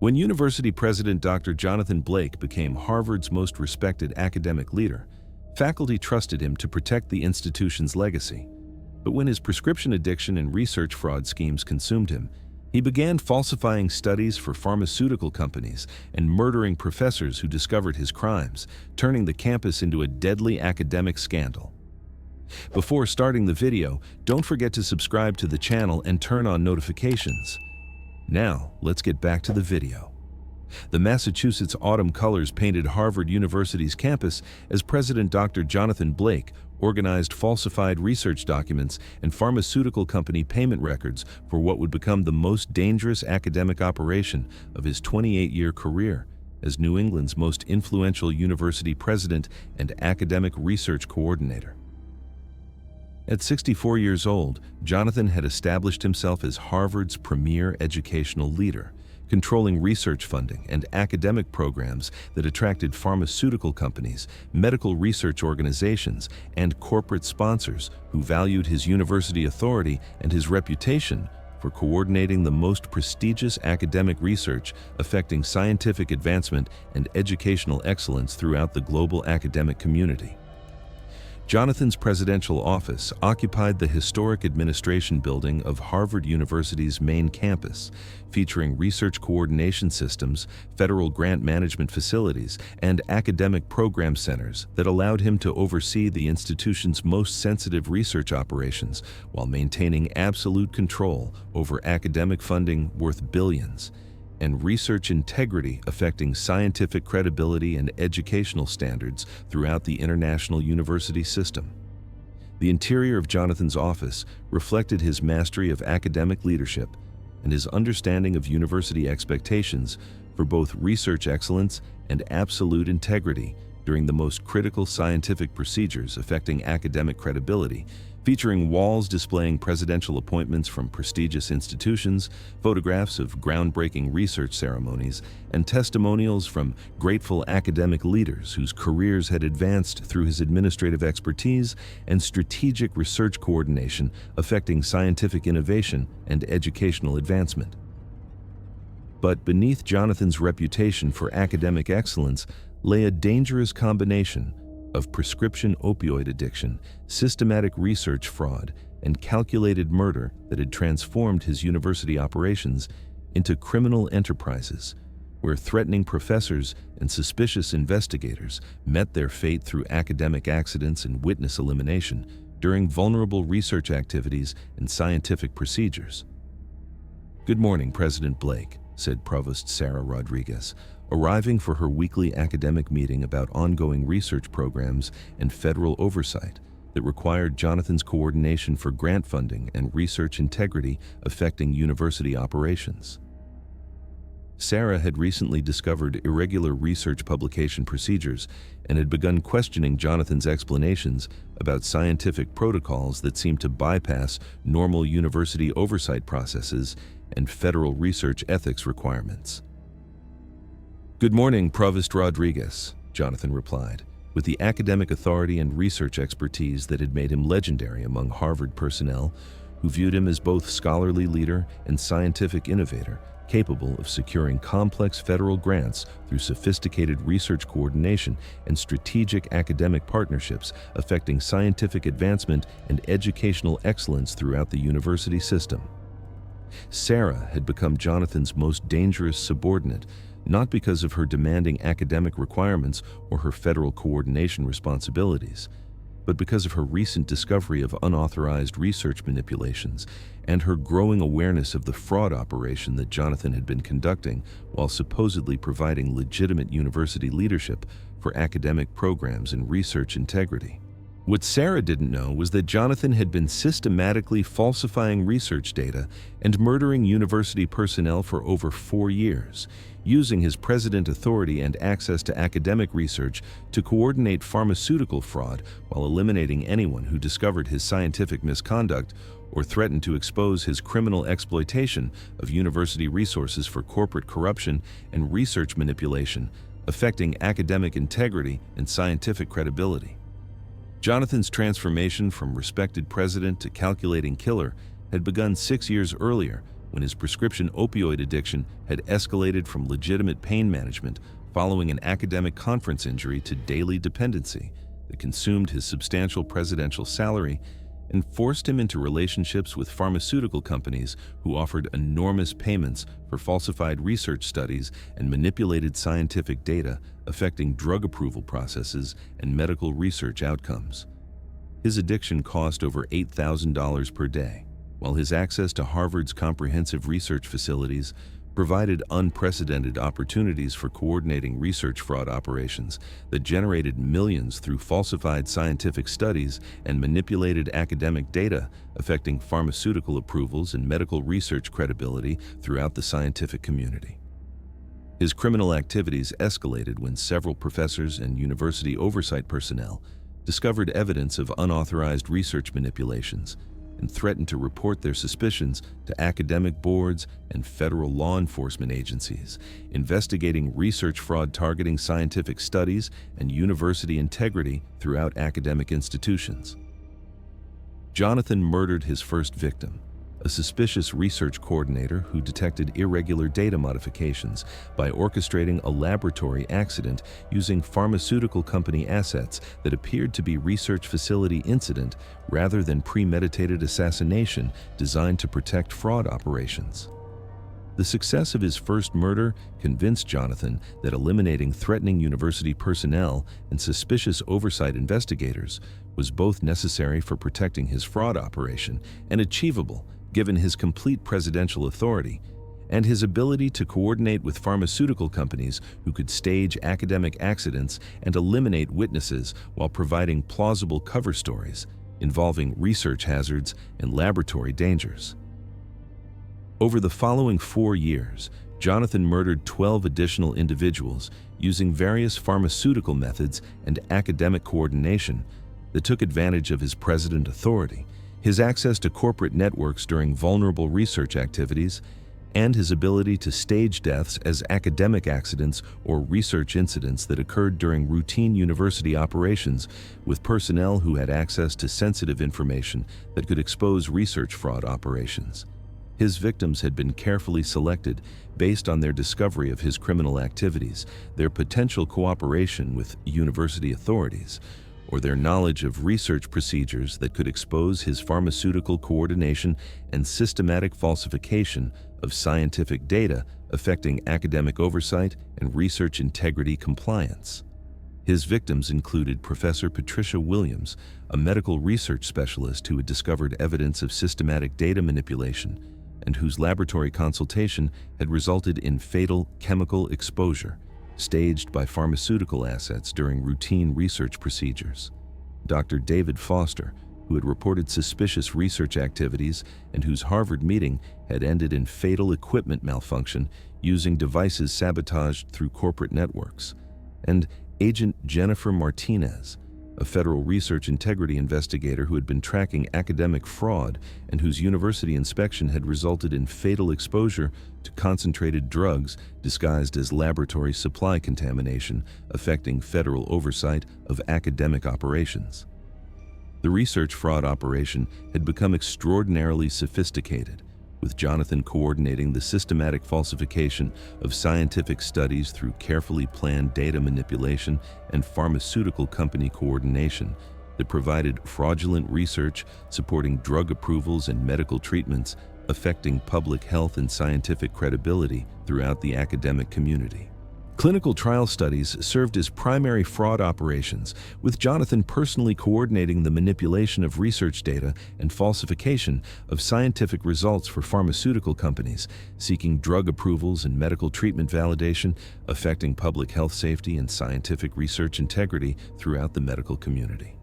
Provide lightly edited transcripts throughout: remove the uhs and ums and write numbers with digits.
When University President Dr. Jonathan Blake became Harvard's most respected academic leader, faculty trusted him to protect the institution's legacy. But when his prescription addiction and research fraud schemes consumed him, he began falsifying studies for pharmaceutical companies and murdering professors who discovered his crimes, turning the campus into a deadly academic scandal. Before starting the video, don't forget to subscribe to the channel and turn on notifications. Now, let's get back to the video. The Massachusetts autumn colors painted Harvard University's campus as President Dr. Jonathan Blake organized falsified research documents and pharmaceutical company payment records for what would become the most dangerous academic operation of his 28-year career as New England's most influential university president and academic research coordinator. At 64 years old, Jonathan had established himself as Harvard's premier educational leader, controlling research funding and academic programs that attracted pharmaceutical companies, medical research organizations, and corporate sponsors who valued his university authority and his reputation for coordinating the most prestigious academic research affecting scientific advancement and educational excellence throughout the global academic community. Jonathan's presidential office occupied the historic administration building of Harvard University's main campus, featuring research coordination systems, federal grant management facilities, and academic program centers that allowed him to oversee the institution's most sensitive research operations while maintaining absolute control over academic funding worth billions, and research integrity affecting scientific credibility and educational standards throughout the international university system. The interior of Jonathan's office reflected his mastery of academic leadership and his understanding of university expectations for both research excellence and absolute integrity during the most critical scientific procedures affecting academic credibility, featuring walls displaying presidential appointments from prestigious institutions, photographs of groundbreaking research ceremonies, and testimonials from grateful academic leaders whose careers had advanced through his administrative expertise and strategic research coordination affecting scientific innovation and educational advancement. But beneath Jonathan's reputation for academic excellence lay a dangerous combination of prescription opioid addiction, systematic research fraud, and calculated murder that had transformed his university operations into criminal enterprises, where threatening professors and suspicious investigators met their fate through academic accidents and witness elimination during vulnerable research activities and scientific procedures. "Good morning, President Blake," said Provost Sarah Rodriguez, arriving for her weekly academic meeting about ongoing research programs and federal oversight that required Jonathan's coordination for grant funding and research integrity affecting university operations. Sarah had recently discovered irregular research publication procedures and had begun questioning Jonathan's explanations about scientific protocols that seemed to bypass normal university oversight processes and federal research ethics requirements. "Good morning, Provost Rodriguez," Jonathan replied, with the academic authority and research expertise that had made him legendary among Harvard personnel, who viewed him as both scholarly leader and scientific innovator, capable of securing complex federal grants through sophisticated research coordination and strategic academic partnerships affecting scientific advancement and educational excellence throughout the university system. Sarah had become Jonathan's most dangerous subordinate, not because of her demanding academic requirements or her federal coordination responsibilities, but because of her recent discovery of unauthorized research manipulations and her growing awareness of the fraud operation that Jonathan had been conducting while supposedly providing legitimate university leadership for academic programs and research integrity. What Sarah didn't know was that Jonathan had been systematically falsifying research data and murdering university personnel for over 4 years, using his president authority and access to academic research to coordinate pharmaceutical fraud while eliminating anyone who discovered his scientific misconduct or threatened to expose his criminal exploitation of university resources for corporate corruption and research manipulation, affecting academic integrity and scientific credibility. Jonathan's transformation from respected president to calculating killer had begun 6 years earlier when his prescription opioid addiction had escalated from legitimate pain management following an academic conference injury to daily dependency that consumed his substantial presidential salary and forced him into relationships with pharmaceutical companies who offered enormous payments for falsified research studies and manipulated scientific data affecting drug approval processes and medical research outcomes. His addiction cost over $8,000 per day, while his access to Harvard's comprehensive research facilities provided unprecedented opportunities for coordinating research fraud operations that generated millions through falsified scientific studies and manipulated academic data affecting pharmaceutical approvals and medical research credibility throughout the scientific community. His criminal activities escalated when several professors and university oversight personnel discovered evidence of unauthorized research manipulations and threatened to report their suspicions to academic boards and federal law enforcement agencies, investigating research fraud targeting scientific studies and university integrity throughout academic institutions. Jonathan murdered his first victim, a suspicious research coordinator who detected irregular data modifications by orchestrating a laboratory accident using pharmaceutical company assets that appeared to be research facility incident rather than premeditated assassination designed to protect fraud operations. The success of his first murder convinced Jonathan that eliminating threatening university personnel and suspicious oversight investigators was both necessary for protecting his fraud operation and achievable given his complete presidential authority and his ability to coordinate with pharmaceutical companies who could stage academic accidents and eliminate witnesses while providing plausible cover stories involving research hazards and laboratory dangers. Over the following 4 years, Jonathan murdered 12 additional individuals using various pharmaceutical methods and academic coordination that took advantage of his president authority, his access to corporate networks during vulnerable research activities, and his ability to stage deaths as academic accidents or research incidents that occurred during routine university operations with personnel who had access to sensitive information that could expose research fraud operations. His victims had been carefully selected based on their discovery of his criminal activities, their potential cooperation with university authorities, or their knowledge of research procedures that could expose his pharmaceutical coordination and systematic falsification of scientific data affecting academic oversight and research integrity compliance. His victims included Professor Patricia Williams, a medical research specialist who had discovered evidence of systematic data manipulation and whose laboratory consultation had resulted in fatal chemical exposure staged by pharmaceutical assets during routine research procedures. Dr. David Foster, who had reported suspicious research activities and whose Harvard meeting had ended in fatal equipment malfunction using devices sabotaged through corporate networks. And Agent Jennifer Martinez, a federal research integrity investigator who had been tracking academic fraud and whose university inspection had resulted in fatal exposure to concentrated drugs disguised as laboratory supply contamination affecting federal oversight of academic operations. The research fraud operation had become extraordinarily sophisticated, with Jonathan coordinating the systematic falsification of scientific studies through carefully planned data manipulation and pharmaceutical company coordination that provided fraudulent research supporting drug approvals and medical treatments affecting public health and scientific credibility throughout the academic community. Clinical trial studies served as primary fraud operations, with Jonathan personally coordinating the manipulation of research data and falsification of scientific results for pharmaceutical companies, seeking drug approvals and medical treatment validation, affecting public health safety and scientific research integrity throughout the medical community.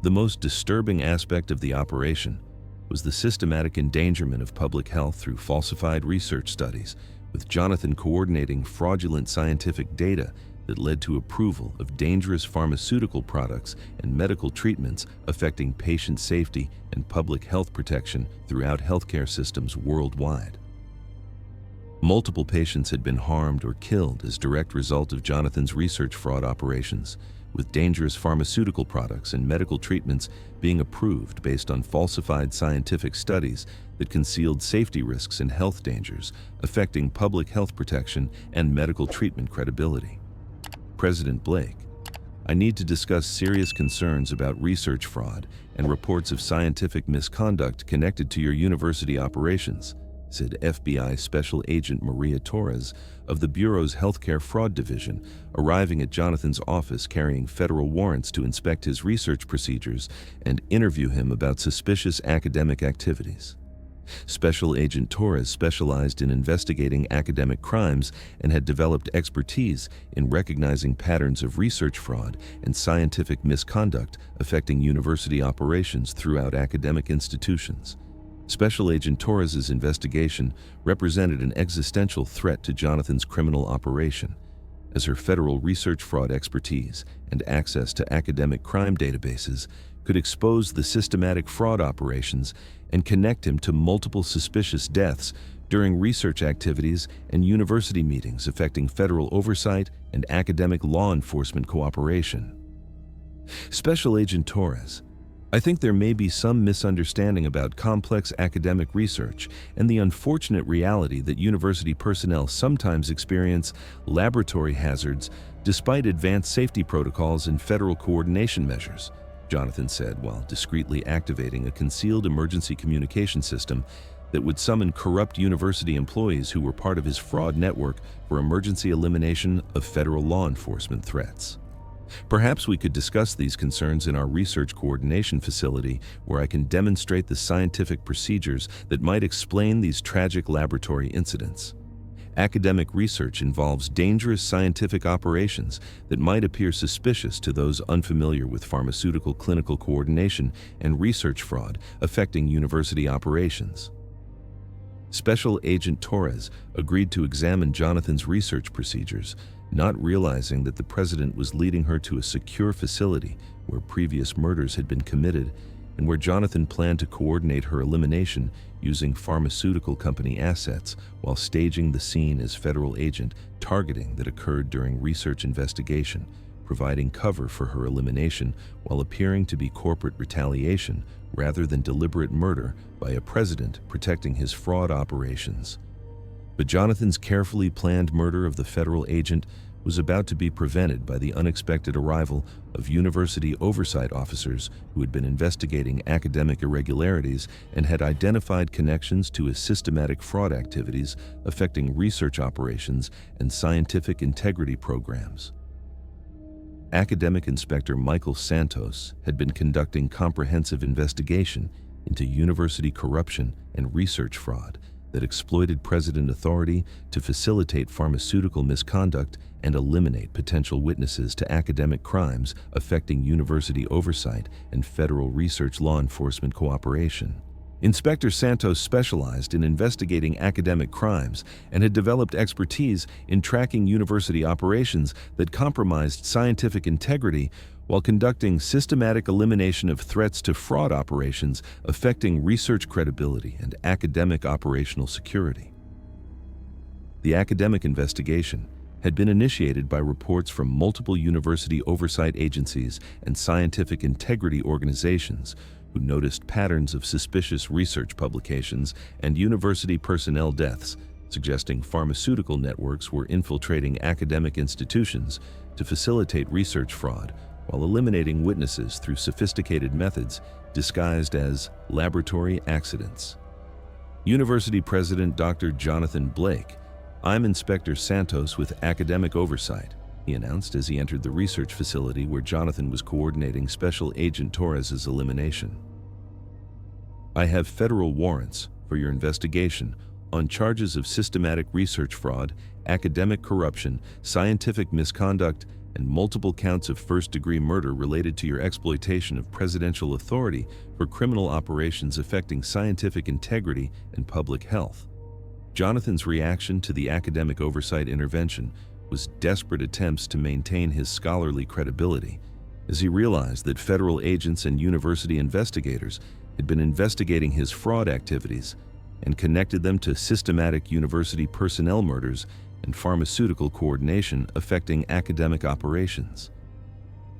The most disturbing aspect of the operation was the systematic endangerment of public health through falsified research studies, with Jonathan coordinating fraudulent scientific data that led to approval of dangerous pharmaceutical products and medical treatments affecting patient safety and public health protection throughout healthcare systems worldwide. Multiple patients had been harmed or killed as a direct result of Jonathan's research fraud operations, with dangerous pharmaceutical products and medical treatments being approved based on falsified scientific studies that concealed safety risks and health dangers, affecting public health protection and medical treatment credibility. President Blake, I need to discuss serious concerns about research fraud and reports of scientific misconduct connected to your university operations, said FBI Special Agent Maria Torres of the Bureau's Healthcare Fraud Division, arriving at Jonathan's office carrying federal warrants to inspect his research procedures and interview him about suspicious academic activities. Special Agent Torres specialized in investigating academic crimes and had developed expertise in recognizing patterns of research fraud and scientific misconduct affecting university operations throughout academic institutions. Special Agent Torres's investigation represented an existential threat to Jonathan's criminal operation, as her federal research fraud expertise and access to academic crime databases could expose the systematic fraud operations and connect him to multiple suspicious deaths during research activities and university meetings affecting federal oversight and academic law enforcement cooperation. Special Agent Torres, I think there may be some misunderstanding about complex academic research and the unfortunate reality that university personnel sometimes experience laboratory hazards despite advanced safety protocols and federal coordination measures, Jonathan said while discreetly activating a concealed emergency communication system that would summon corrupt university employees who were part of his fraud network for emergency elimination of federal law enforcement threats. Perhaps we could discuss these concerns in our research coordination facility, where I can demonstrate the scientific procedures that might explain these tragic laboratory incidents. Academic research involves dangerous scientific operations that might appear suspicious to those unfamiliar with pharmaceutical clinical coordination and research fraud affecting university operations. Special Agent Torres agreed to examine Jonathan's research procedures, not realizing that the president was leading her to a secure facility where previous murders had been committed and where Jonathan planned to coordinate her elimination using pharmaceutical company assets while staging the scene as federal agent targeting that occurred during research investigation, providing cover for her elimination while appearing to be corporate retaliation rather than deliberate murder by a president protecting his fraud operations. But Jonathan's carefully planned murder of the federal agent was about to be prevented by the unexpected arrival of university oversight officers who had been investigating academic irregularities and had identified connections to his systematic fraud activities affecting research operations and scientific integrity programs. Academic Inspector Michael Santos had been conducting comprehensive investigation into university corruption and research fraud that exploited president authority to facilitate pharmaceutical misconduct and eliminate potential witnesses to academic crimes affecting university oversight and federal research law enforcement cooperation. Inspector Santos specialized in investigating academic crimes and had developed expertise in tracking university operations that compromised scientific integrity while conducting systematic elimination of threats to fraud operations affecting research credibility and academic operational security. The academic investigation had been initiated by reports from multiple university oversight agencies and scientific integrity organizations who noticed patterns of suspicious research publications and university personnel deaths, suggesting pharmaceutical networks were infiltrating academic institutions to facilitate research fraud while eliminating witnesses through sophisticated methods disguised as laboratory accidents. University President Dr. Jonathan Blake, I'm Inspector Santos with Academic Oversight, he announced as he entered the research facility where Jonathan was coordinating Special Agent Torres's elimination. I have federal warrants for your investigation on charges of systematic research fraud, academic corruption, scientific misconduct, and multiple counts of first-degree murder related to your exploitation of presidential authority for criminal operations affecting scientific integrity and public health. Jonathan's reaction to the academic oversight intervention was desperate attempts to maintain his scholarly credibility, as he realized that federal agents and university investigators had been investigating his fraud activities and connected them to systematic university personnel murders and pharmaceutical coordination affecting academic operations.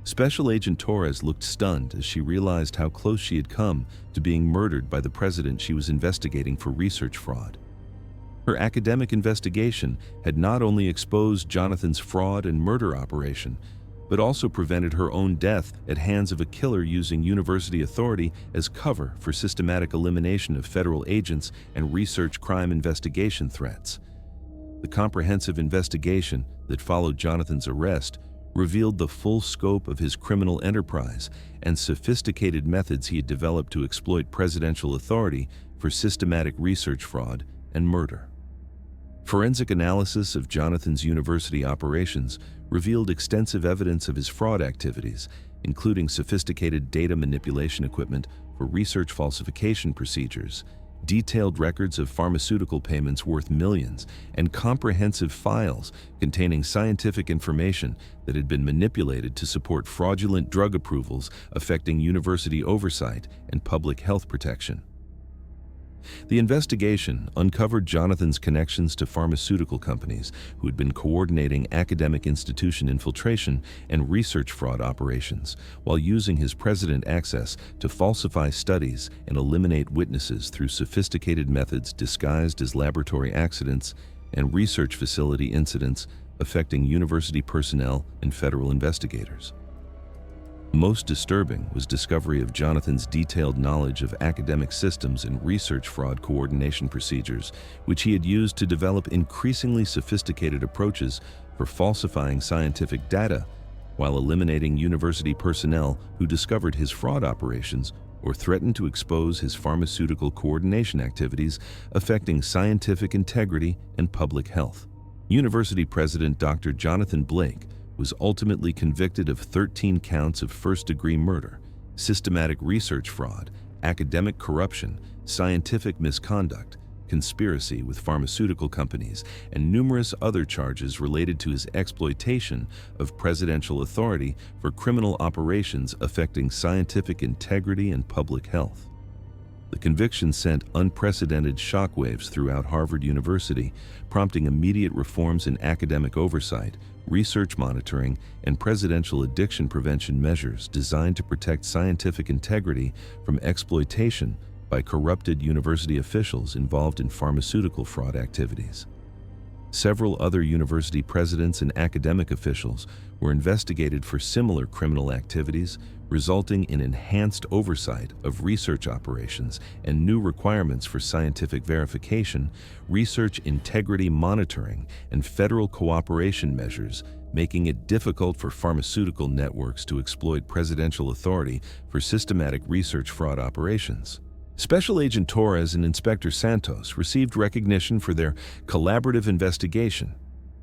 Special Agent Torres looked stunned as she realized how close she had come to being murdered by the president she was investigating for research fraud. Her academic investigation had not only exposed Jonathan's fraud and murder operation, but also prevented her own death at hands of a killer using university authority as cover for systematic elimination of federal agents and research crime investigation threats. The comprehensive investigation that followed Jonathan's arrest revealed the full scope of his criminal enterprise and sophisticated methods he had developed to exploit presidential authority for systematic research fraud and murder. Forensic analysis of Jonathan's university operations revealed extensive evidence of his fraud activities, including sophisticated data manipulation equipment for research falsification procedures, detailed records of pharmaceutical payments worth millions, and comprehensive files containing scientific information that had been manipulated to support fraudulent drug approvals affecting university oversight and public health protection. The investigation uncovered Jonathan's connections to pharmaceutical companies who had been coordinating academic institution infiltration and research fraud operations while using his president access to falsify studies and eliminate witnesses through sophisticated methods disguised as laboratory accidents and research facility incidents affecting university personnel and federal investigators. Most disturbing was discovery of Jonathan's detailed knowledge of academic systems and research fraud coordination procedures, which he had used to develop increasingly sophisticated approaches for falsifying scientific data while eliminating university personnel who discovered his fraud operations or threatened to expose his pharmaceutical coordination activities affecting scientific integrity and public health. University President Dr. Jonathan Blake was ultimately convicted of 13 counts of first-degree murder, systematic research fraud, academic corruption, scientific misconduct, conspiracy with pharmaceutical companies, and numerous other charges related to his exploitation of presidential authority for criminal operations affecting scientific integrity and public health. The conviction sent unprecedented shockwaves throughout Harvard University, prompting immediate reforms in academic oversight, research monitoring, and presidential addiction prevention measures designed to protect scientific integrity from exploitation by corrupted university officials involved in pharmaceutical fraud activities. Several other university presidents and academic officials were investigated for similar criminal activities, resulting in enhanced oversight of research operations and new requirements for scientific verification, research integrity monitoring, and federal cooperation measures, making it difficult for pharmaceutical networks to exploit presidential authority for systematic research fraud operations. Special Agent Torres and Inspector Santos received recognition for their collaborative investigation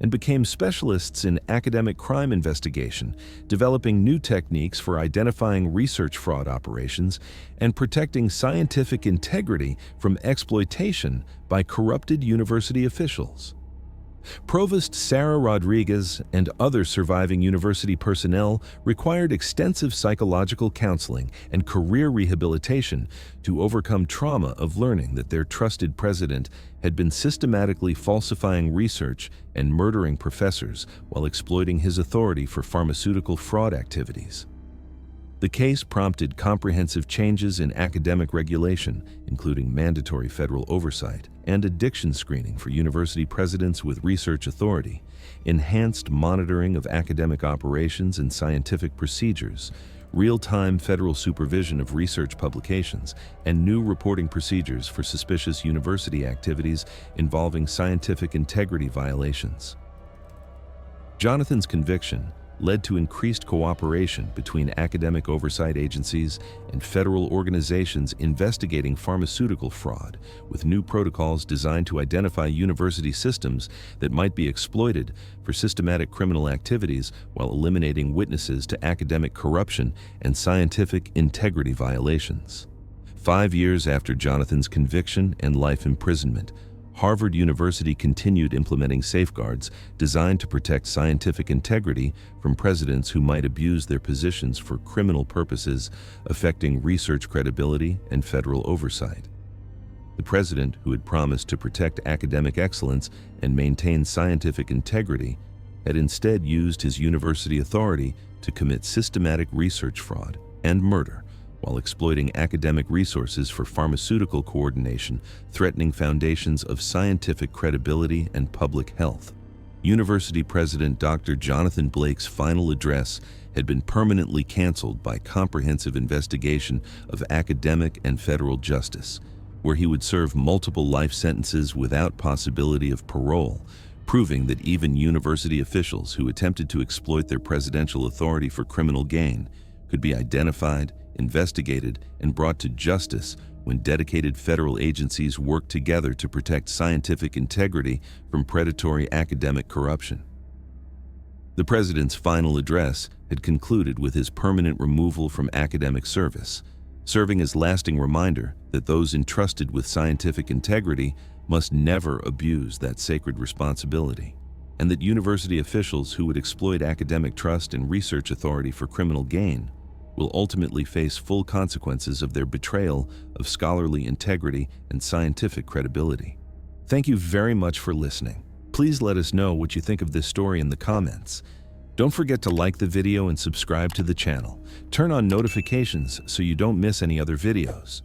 and became specialists in academic crime investigation, developing new techniques for identifying research fraud operations and protecting scientific integrity from exploitation by corrupted university officials. Provost Sarah Rodriguez and other surviving university personnel required extensive psychological counseling and career rehabilitation to overcome trauma of learning that their trusted president had been systematically falsifying research and murdering professors while exploiting his authority for pharmaceutical fraud activities. The case prompted comprehensive changes in academic regulation, including mandatory federal oversight and addiction screening for university presidents with research authority, enhanced monitoring of academic operations and scientific procedures, real-time federal supervision of research publications, and new reporting procedures for suspicious university activities involving scientific integrity violations. Jonathan's conviction led to increased cooperation between academic oversight agencies and federal organizations investigating pharmaceutical fraud, with new protocols designed to identify university systems that might be exploited for systematic criminal activities while eliminating witnesses to academic corruption and scientific integrity violations. 5 years after Jonathan's conviction and life imprisonment, Harvard University continued implementing safeguards designed to protect scientific integrity from presidents who might abuse their positions for criminal purposes, affecting research credibility and federal oversight. The president, who had promised to protect academic excellence and maintain scientific integrity, had instead used his university authority to commit systematic research fraud and murder while exploiting academic resources for pharmaceutical coordination, threatening foundations of scientific credibility and public health. University President Dr. Jonathan Blake's final address had been permanently canceled by comprehensive investigation of academic and federal justice, where he would serve multiple life sentences without possibility of parole, proving that even university officials who attempted to exploit their presidential authority for criminal gain could be identified, investigated, and brought to justice when dedicated federal agencies worked together to protect scientific integrity from predatory academic corruption. The president's final address had concluded with his permanent removal from academic service, serving as lasting reminder that those entrusted with scientific integrity must never abuse that sacred responsibility, and that university officials who would exploit academic trust and research authority for criminal gain will ultimately face full consequences of their betrayal of scholarly integrity and scientific credibility. Thank you very much for listening. Please let us know what you think of this story in the comments. Don't forget to like the video and subscribe to the channel. Turn on notifications so you don't miss any other videos.